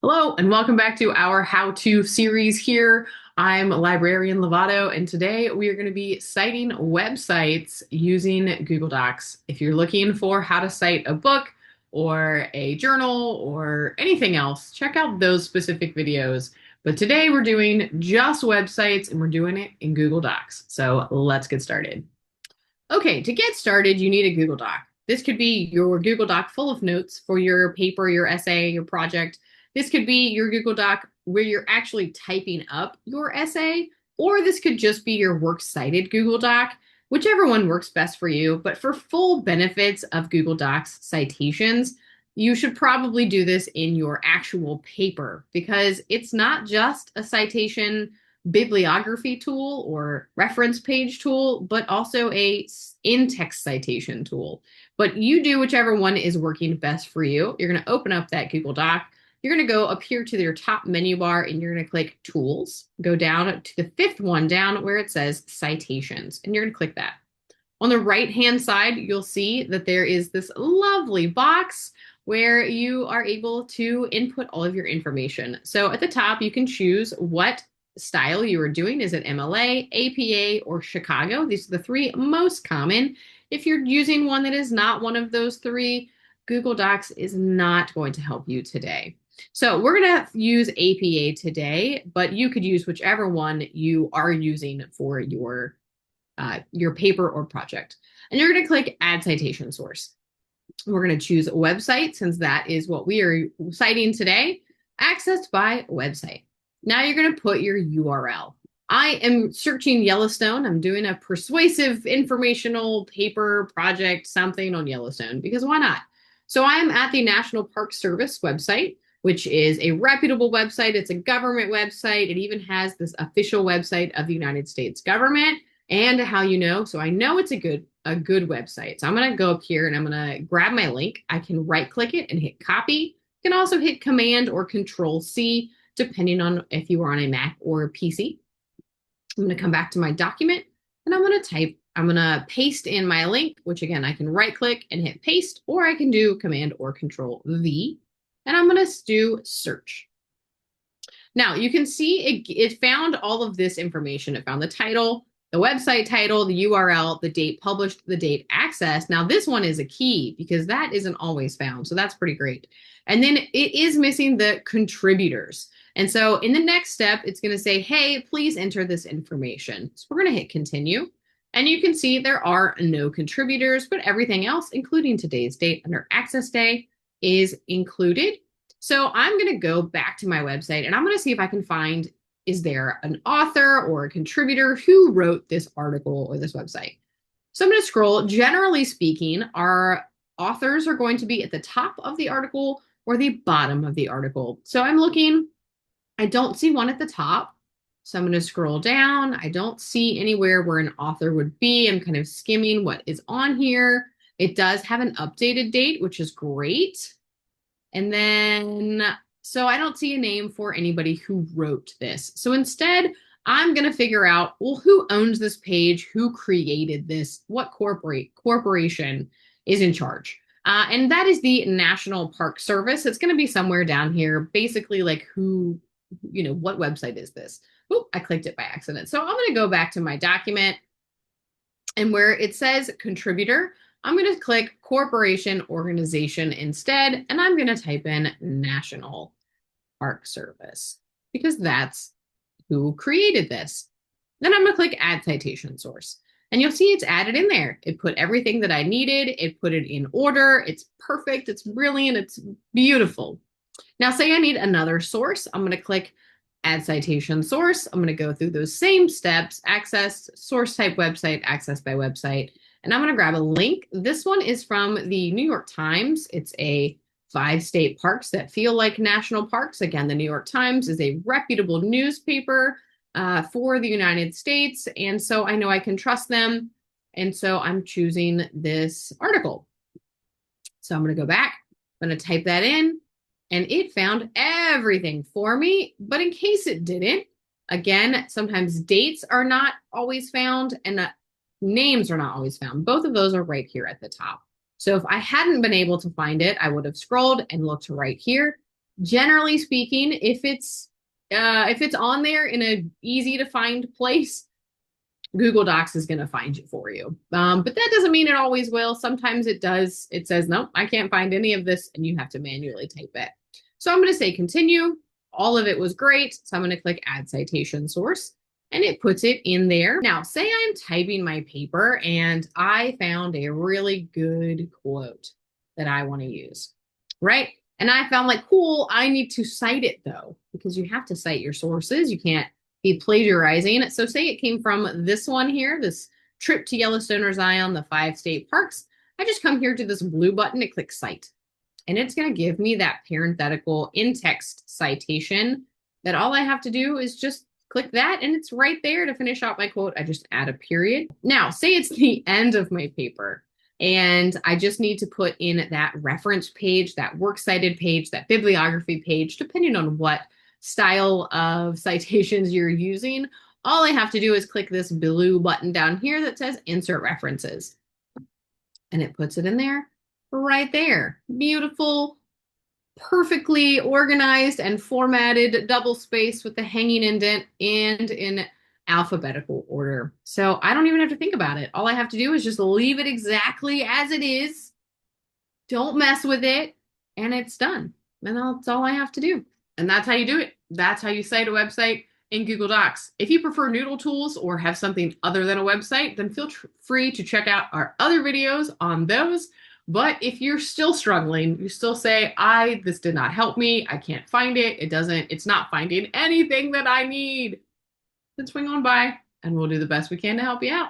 Hello, and welcome back to our how-to series here. I'm librarian Lovato, and today we are going to be citing websites using Google Docs. If you're looking for how to cite a book or a journal or anything else, check out those specific videos. But today we're doing just websites, and we're doing it in Google Docs. So let's get started. Okay, to get started, you need a Google Doc. This could be your Google Doc full of notes for your paper, your essay, your project. This could be your Google Doc where you're actually typing up your essay, or this could just be your works cited Google Doc, whichever one works best for you. But for full benefits of Google Docs citations, you should probably do this in your actual paper because it's not just a citation bibliography tool or reference page tool, but also a in-text citation tool. But you do whichever one is working best for you. You're going to open up that Google Doc. You're going to go up here to your top menu bar and you're going to click Tools. Go down to the fifth one down where it says Citations, and you're going to click that. On the right-hand side, you'll see that there is this lovely box where you are able to input all of your information. So at the top, you can choose what style you are doing. Is it MLA, APA, or Chicago? These are the three most common. If you're using one that is not one of those three, Google Docs is not going to help you today. So we're going to use APA today, but you could use whichever one you are using for your paper or project. And you're going to click Add Citation Source. We're going to choose a website since that is what we are citing today, accessed by website. Now you're going to put your URL. I am searching Yellowstone. I'm doing a persuasive informational paper project, something on Yellowstone, because why not? So I am at the National Park Service website, which is a reputable website. It's a government website. It even has this official website of the United States government and how you know. So I know it's a good website. So I'm going to go up here and I'm going to grab my link. I can right click it and hit copy. You can also hit Command or Control C, depending on if you are on a Mac or a PC. I'm going to come back to my document and I'm going to paste in my link, which again, I can right click and hit paste, or I can do Command or Control V, and I'm going to do search. Now you can see it found all of this information. It found the title, the website title, the URL, the date published, the date accessed. Now this one is a key because that isn't always found. So that's pretty great. And then it is missing the contributors. And so in the next step, it's going to say, hey, please enter this information. So we're going to hit continue. And you can see there are no contributors, but everything else, including today's date under access day, is included. So I'm going to go back to my website and I'm going to see if I can find, is there an author or a contributor who wrote this article or this website? So I'm going to scroll. Generally speaking, our authors are going to be at the top of the article or the bottom of the article. So I'm looking, I don't see one at the top. So I'm going to scroll down. I don't see anywhere where an author would be. I'm kind of skimming what is on here. It does have an updated date, which is great. And then, so I don't see a name for anybody who wrote this. So instead, I'm going to figure out, well, who owns this page? Who created this? What corporation is in charge? And that is the National Park Service. It's going to be somewhere down here, basically like who, what website is this? Oh, I clicked it by accident. So I'm going to go back to my document and where it says contributor, I'm going to click corporation organization instead, and I'm going to type in National Park Service because that's who created this. Then I'm going to click add citation source. And you'll see it's added in there. It put everything that I needed. It put it in order. It's perfect. It's brilliant. It's beautiful. Now say I need another source. I'm going to click add citation source. I'm going to go through those same steps, access, source type website, access by website. And I'm going to grab a link. This one is from the New York Times. It's a 5 state parks that feel like national parks. Again, the New York Times is a reputable newspaper for the United States. And so I know I can trust them. And so I'm choosing this article. So I'm going to go back. I'm going to type that in. And it found everything for me. But in case it didn't, again, sometimes dates are not always found and names are not always found. Both of those are right here at the top. So if I hadn't been able to find it, I would have scrolled and looked right here. Generally speaking, if it's on there in a easy to find place, Google Docs is going to find it for you. But that doesn't mean it always will. Sometimes it does. It says, nope, I can't find any of this, and you have to manually type it. So I'm going to say continue. All of it was great. So I'm going to click add citation source, and it puts it in there. Now, say I'm typing my paper and I found a really good quote that I want to use, right? And I found like, cool, I need to cite it though, because you have to cite your sources. You can't be plagiarizing. So say it came from this one here, this trip to Yellowstone or Zion, the 5 state parks. I just come here to this blue button and click cite. And it's going to give me that parenthetical in-text citation that all I have to do is just click that and it's right there to finish out my quote. I just add a period. Now, say it's the end of my paper and I just need to put in that reference page, that works cited page, that bibliography page, depending on what style of citations you're using. All I have to do is click this blue button down here that says insert references. And it puts it in there right there. Beautiful, perfectly organized and formatted, double space with the hanging indent and in alphabetical order. So I don't even have to think about it. All I have to do is just leave it exactly as it is. Don't mess with it, and it's done. And that's all I have to do. And that's how you do it. That's how you cite a website in Google Docs. If you prefer Noodle tools or have something other than a website, then feel free to check out our other videos on those. But if you're still struggling, you still say, this did not help me. I can't find it. It's not finding anything that I need. Then swing on by and we'll do the best we can to help you out.